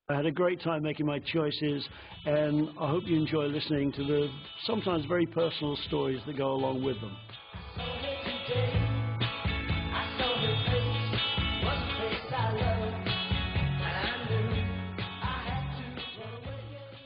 I had a great time making my choices, and I hope you enjoy listening to the sometimes very personal stories that go along with them.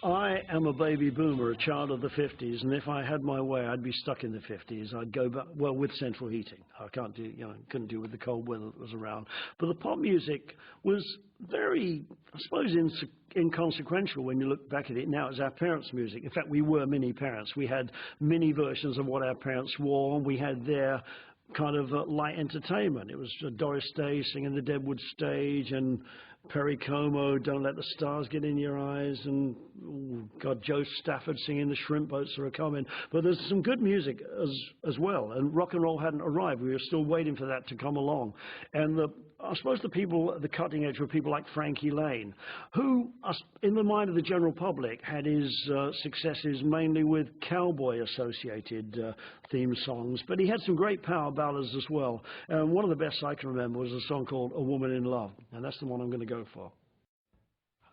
I am a baby boomer, a child of the 50s, and if I had my way, I'd be stuck in the 50s. I'd go back, well, with central heating. I can't do, couldn't do with the cold weather that was around. But the pop music was very, I suppose, inconsequential when you look back at it now as our parents' music. In fact, we were mini parents. We had mini versions of what our parents wore, and we had their kind of light entertainment. It was Doris Day singing the Deadwood Stage, and Perry Como, Don't Let the Stars Get in Your Eyes, and Joe Stafford singing The Shrimp Boats Are Coming. But there's some good music as well, and rock and roll hadn't arrived. We were still waiting for that to come along. And I suppose the people at the cutting edge were people like Frankie Lane, who, in the mind of the general public, had his successes mainly with cowboy-associated theme songs, but he had some great power ballads as well. And one of the best I can remember was a song called A Woman in Love, and that's the one I'm going to go for.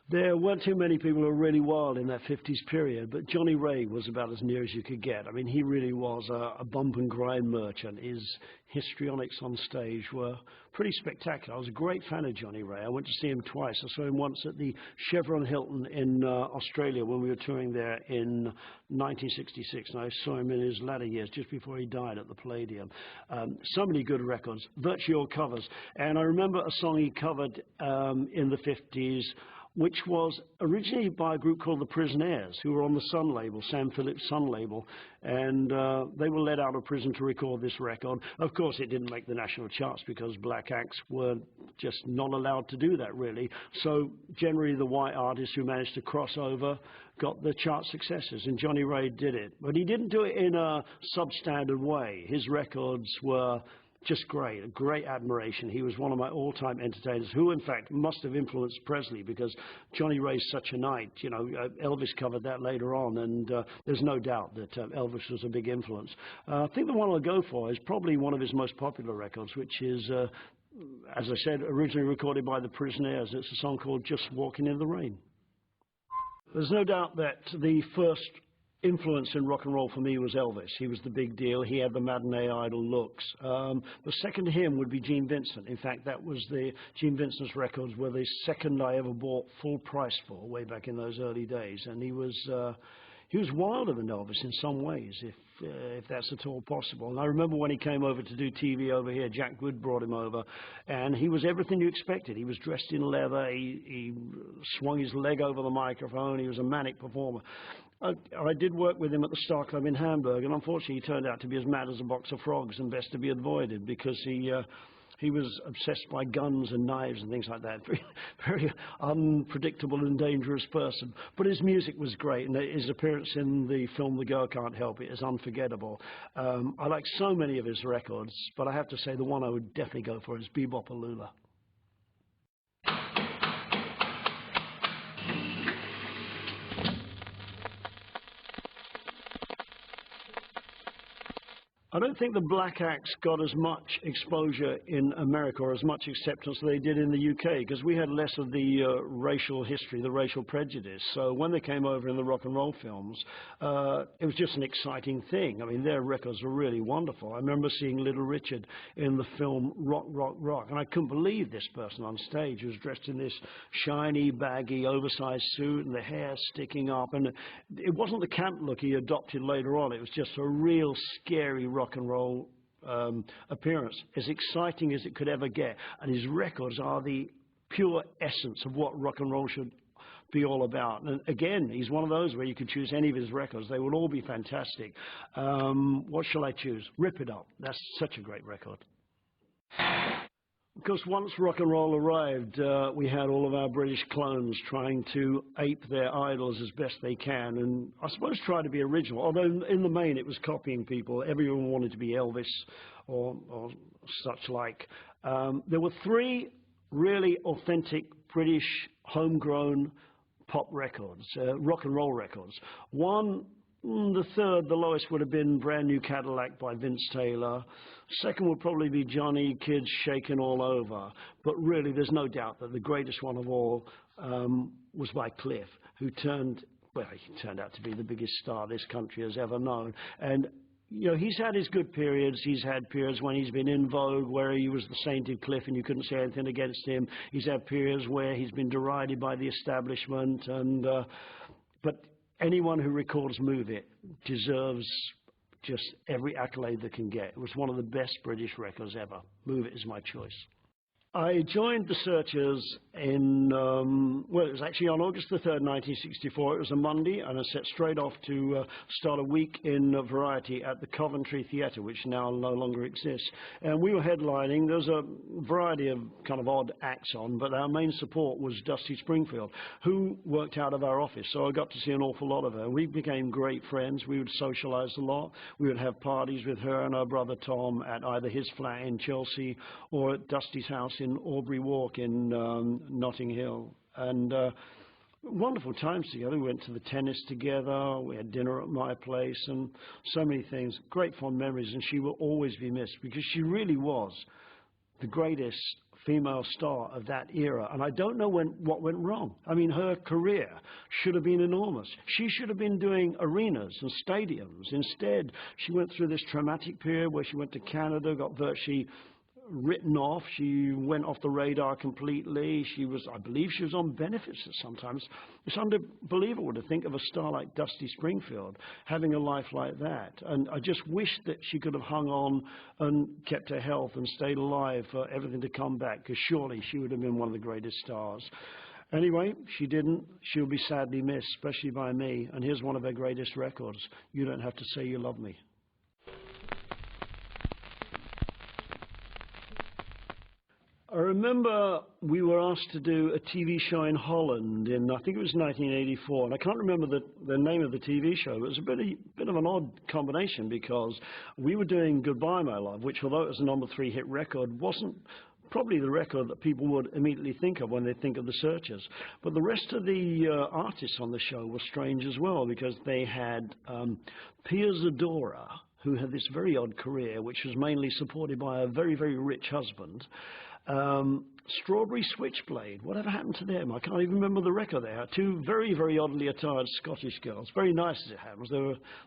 There weren't too many people who were really wild in that 50s period, but Johnny Ray was about as near as you could get. I mean, he really was a bump and grind merchant. His histrionics on stage were pretty spectacular. I was a great fan of Johnny Ray. I went to see him twice. I saw him once at the Chevron Hilton in Australia when we were touring there in 1966, and I saw him in his latter years, just before he died, at the Palladium. So many good records, virtually all covers. And I remember a song he covered in the 50s, which was originally by a group called the Prisonaires, who were on the Sun label, Sam Phillips' Sun label, and they were let out of prison to record this record. Of course, it didn't make the national charts because black acts were just not allowed to do that, really. So generally the white artists who managed to cross over got the chart successes, and Johnny Ray did it. But he didn't do it in a substandard way. His records were just great, a great admiration. He was one of my all-time entertainers, who in fact must have influenced Presley, because Johnny Ray's Such a Night, Elvis covered that later on, and there's no doubt that Elvis was a big influence. I think the one I'll go for is probably one of his most popular records, which is, as I said, originally recorded by the Prisonaires. It's a song called Just Walking in the Rain. There's no doubt that the first influence in rock and roll for me was Elvis. He was the big deal. He had the matinee idol looks. The second to him would be Gene Vincent. In fact, that was Gene Vincent's records were the second I ever bought full price for, way back in those early days. And he was wilder than Elvis in some ways, if that's at all possible. And I remember when he came over to do TV over here, Jack Wood brought him over, and he was everything you expected. He was dressed in leather, he swung his leg over the microphone, he was a manic performer. I did work with him at the Star Club in Hamburg, and unfortunately he turned out to be as mad as a box of frogs and best to be avoided, because he was obsessed by guns and knives and things like that. Very, very unpredictable and dangerous person. But his music was great, and his appearance in the film The Girl Can't Help It is unforgettable. I like so many of his records, but I have to say the one I would definitely go for is Bebop-A-Lula. I don't think the black acts got as much exposure in America, or as much acceptance as they did in the UK, because we had less of the racial history, the racial prejudice. So when they came over in the rock and roll films, it was just an exciting thing. I mean, their records were really wonderful. I remember seeing Little Richard in the film Rock, Rock, Rock, and I couldn't believe this person on stage who was dressed in this shiny, baggy, oversized suit and the hair sticking up. And it wasn't the camp look he adopted later on. It was just a real scary rock and roll appearance, as exciting as it could ever get. And his records are the pure essence of what rock and roll should be all about. And again, he's one of those where you could choose any of his records. They would all be fantastic. What shall I choose? Rip It Up. That's such a great record. Of course, once rock and roll arrived, we had all of our British clones trying to ape their idols as best they can, and I suppose try to be original, although in the main it was copying people. Everyone wanted to be Elvis or such like. There were three really authentic British homegrown pop records, rock and roll records. One, the third, the lowest, would have been Brand New Cadillac by Vince Taylor. Second would probably be Johnny Kids Shakin' All Over. But really, there's no doubt that the greatest one of all was by Cliff, who turned out to be the biggest star this country has ever known. And you know, he's had his good periods. He's had periods when he's been in vogue, where he was the sainted Cliff and you couldn't say anything against him. He's had periods where he's been derided by the establishment. And but anyone who records Move It deserves just every accolade they can get. It was one of the best British records ever. Move It is my choice. I joined the Searchers in, well, it was actually on August the 3rd, 1964. It was a Monday, and I set straight off to start a week in Variety at the Coventry Theatre, which now no longer exists. And we were headlining. There was a variety of kind of odd acts on, but our main support was Dusty Springfield, who worked out of our office. So I got to see an awful lot of her. We became great friends. We would socialize a lot. We would have parties with her and her brother Tom at either his flat in Chelsea or at Dusty's house in Aubrey Walk in Notting Hill. And wonderful times together. We went to the tennis together, we had dinner at my place, and so many things. Great fond memories, and she will always be missed because she really was the greatest female star of that era. And I don't know what went wrong. I mean, her career should have been enormous. She should have been doing arenas and stadiums. Instead, she went through this traumatic period where she went to Canada, got virtually written off. She went off the radar completely. She was, I believe she was on benefits at sometimes. It's unbelievable to think of a star like Dusty Springfield having a life like that. And I just wish that she could have hung on and kept her health and stayed alive for everything to come back, because surely she would have been one of the greatest stars. Anyway, she didn't. She'll be sadly missed, especially by me. And here's one of her greatest records, You Don't Have to Say You Love Me. I remember we were asked to do a TV show in Holland in, I think it was 1984, and I can't remember the name of the TV show. It was a bit of an odd combination because we were doing Goodbye My Love, which, although it was a #3 hit record, wasn't probably the record that people would immediately think of when they think of the Searchers. But the rest of the artists on the show were strange as well, because they had Pia Zadora, who had this very odd career, which was mainly supported by a very, very rich husband. Strawberry Switchblade, whatever happened to them? I can't even remember the record they had. Two very, very oddly attired Scottish girls. Very nice as it happens.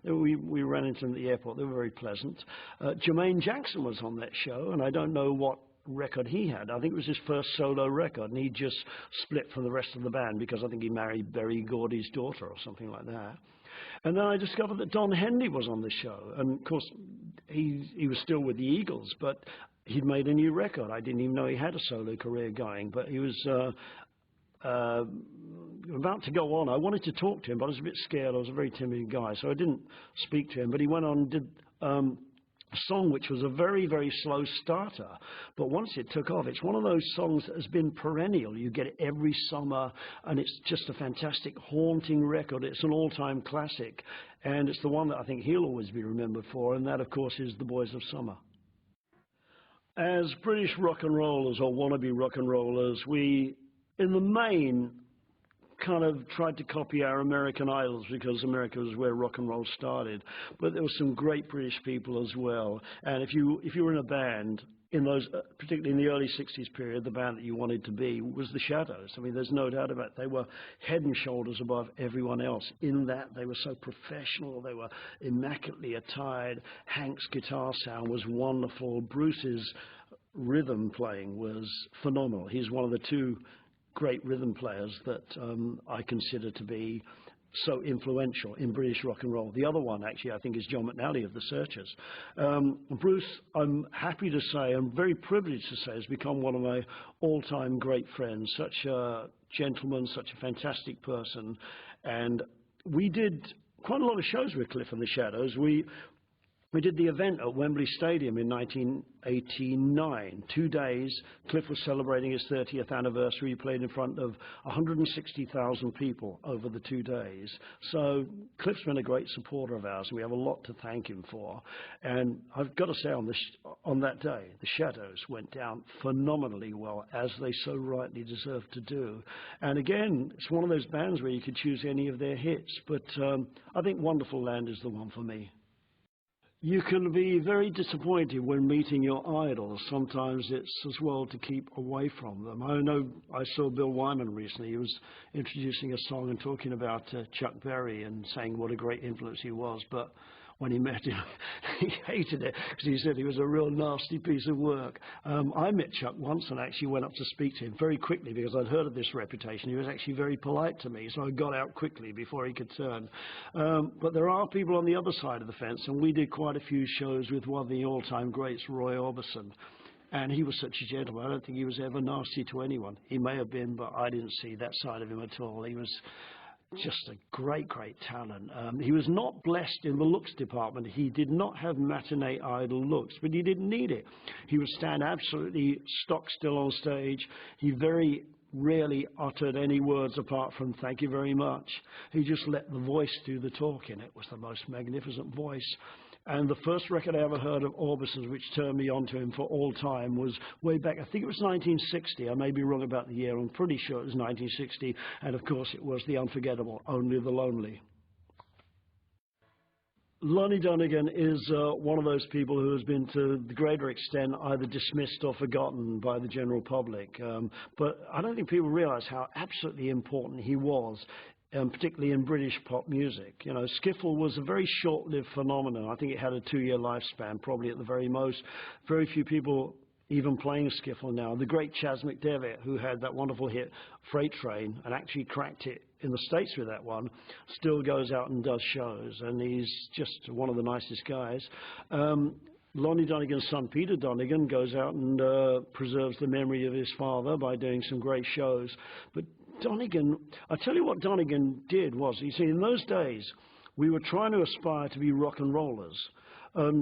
We ran into them at the airport. They were very pleasant. Jermaine Jackson was on that show, and I don't know what record he had. I think it was his first solo record, and he just split from the rest of the band because I think he married Berry Gordy's daughter or something like that. And then I discovered that Don Henley was on the show, and of course he was still with the Eagles, but he'd made a new record. I didn't even know he had a solo career going, but he was about to go on. I wanted to talk to him, but I was a bit scared. I was a very timid guy, so I didn't speak to him. But he went on and did a song which was a very, very slow starter. But once it took off, it's one of those songs that has been perennial. You get it every summer, and it's just a fantastic, haunting record. It's an all-time classic, and it's the one that I think he'll always be remembered for, and that, of course, is The Boys of Summer. As British rock and rollers, or wannabe rock and rollers, we, in the main, kind of tried to copy our American idols because America was where rock and roll started. But there were some great British people as well. And if you were in a band, in those, particularly in the early 60s period, the band that you wanted to be was the Shadows. I mean, there's no doubt about it. They were head and shoulders above everyone else in that they were so professional. They were immaculately attired. Hank's guitar sound was wonderful. Bruce's rhythm playing was phenomenal. He's one of the two great rhythm players that I consider to be so influential in British rock and roll. The other one, actually, I think is John McNally of the Searchers. Bruce, I'm happy to say, I'm very privileged to say, has become one of my all-time great friends. Such a gentleman, such a fantastic person. And we did quite a lot of shows with Cliff and the Shadows. We did the event at Wembley Stadium in 1989. 2 days. Cliff was celebrating his 30th anniversary. He played in front of 160,000 people over the 2 days. So Cliff's been a great supporter of ours, and we have a lot to thank him for. And I've got to say, on that day, the Shadows went down phenomenally well, as they so rightly deserve to do. And again, it's one of those bands where you could choose any of their hits, but I think Wonderful Land is the one for me. You can be very disappointed when meeting your idols. Sometimes it's as well to keep away from them. I know I saw Bill Wyman recently. He was introducing a song and talking about Chuck Berry and saying what a great influence he was. But when he met him, he hated it because he said he was a real nasty piece of work. I met Chuck once and actually went up to speak to him very quickly because I'd heard of this reputation. He was actually very polite to me, so I got out quickly before he could turn. But there are people on the other side of the fence, and we did quite a few shows with one of the all-time greats, Roy Orbison. And he was such a gentleman. I don't think he was ever nasty to anyone. He may have been, but I didn't see that side of him at all. He was just a great, great talent. He was not blessed in the looks department. He did not have matinee idol looks, but he didn't need it. He would stand absolutely stock still on stage. He very rarely uttered any words apart from thank you very much. He just let the voice do the talking. It was the most magnificent voice. And the first record I ever heard of Orbison's, which turned me on to him for all time, was way back, I think it was 1960. I may be wrong about the year. I'm pretty sure it was 1960. And, of course, it was the unforgettable, Only the Lonely. Lonnie Donegan is one of those people who has been, to the greater extent, either dismissed or forgotten by the general public. But I don't think people realize how absolutely important he was, particularly in British pop music. You know, skiffle was a very short-lived phenomenon. I think it had a 2-year lifespan, probably at the very most. Very few people even playing skiffle now. The great Chas McDevitt, who had that wonderful hit Freight Train and actually cracked it in the States with that one, still goes out and does shows, and he's just one of the nicest guys. Lonnie Donegan's son, Peter Donegan, goes out and preserves the memory of his father by doing some great shows. But Donegan, I tell you what Donegan did was, you see, in those days, we were trying to aspire to be rock and rollers.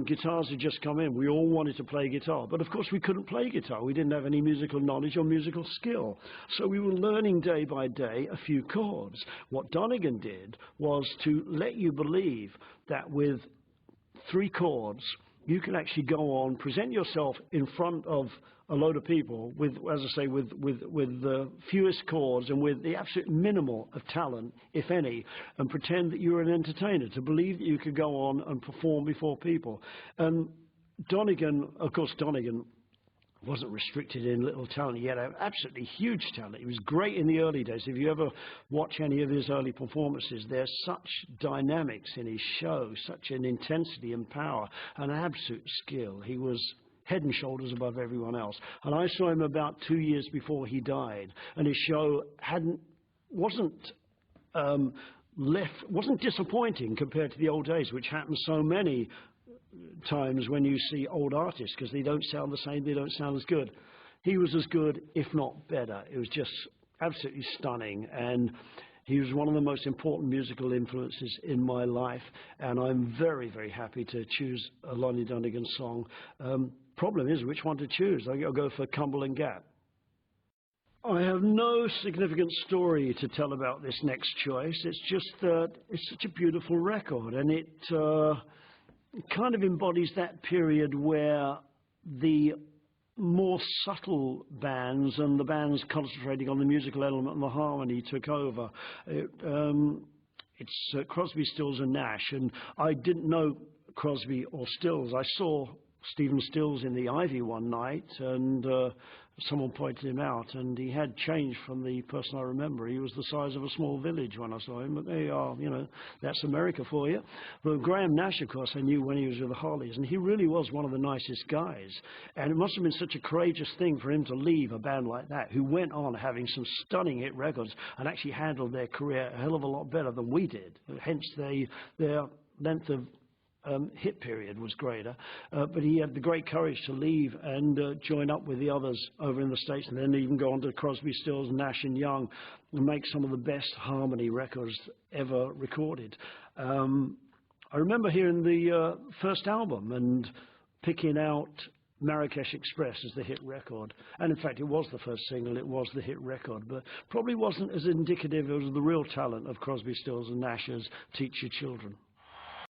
Guitars had just come in. We all wanted to play guitar. But, of course, we couldn't play guitar. We didn't have any musical knowledge or musical skill. So we were learning day by day a few chords. What Donegan did was to let you believe that with 3 chords, you can actually go on, present yourself in front of a load of people with, as I say, with the fewest chords and with the absolute minimal of talent, if any, and pretend that you're an entertainer, to believe that you could go on and perform before people. And Donegan, of course, Donegan wasn't restricted in little talent. He had absolutely huge talent. He was great in the early days. If you ever watch any of his early performances, there's such dynamics in his show, such an intensity and power, and absolute skill. He was head and shoulders above everyone else. And I saw him about 2 years before he died, and his show wasn't disappointing compared to the old days, which happened so many times when you see old artists, because they don't sound the same, they don't sound as good. He was as good, if not better. It was just absolutely stunning, and he was one of the most important musical influences in my life, and I'm very, very happy to choose a Lonnie Donegan song. Problem is which one to choose. I'll go for Cumberland Gap. I have no significant story to tell about this next choice. It's just that it's such a beautiful record, and it kind of embodies that period where the more subtle bands and the bands concentrating on the musical element and the harmony took over. It's Crosby, Stills and Nash, and I didn't know Crosby or Stills. I saw Stephen Stills in the Ivy one night, and someone pointed him out, and he had changed from the person I remember. He was the size of a small village when I saw him, but there you are, you know, that's America for you. But Graham Nash, of course, I knew when he was with the Harleys, and he really was one of the nicest guys. And it must have been such a courageous thing for him to leave a band like that, who went on having some stunning hit records and actually handled their career a hell of a lot better than we did. Hence, their length of hit period was greater, but he had the great courage to leave and join up with the others over in the States, and then even go on to Crosby, Stills, Nash and Young and make some of the best harmony records ever recorded. I remember hearing the first album and picking out Marrakesh Express as the hit record, and in fact it was the first single, it was the hit record, but probably wasn't as indicative of the real talent of Crosby, Stills and Nash as Teach Your Children.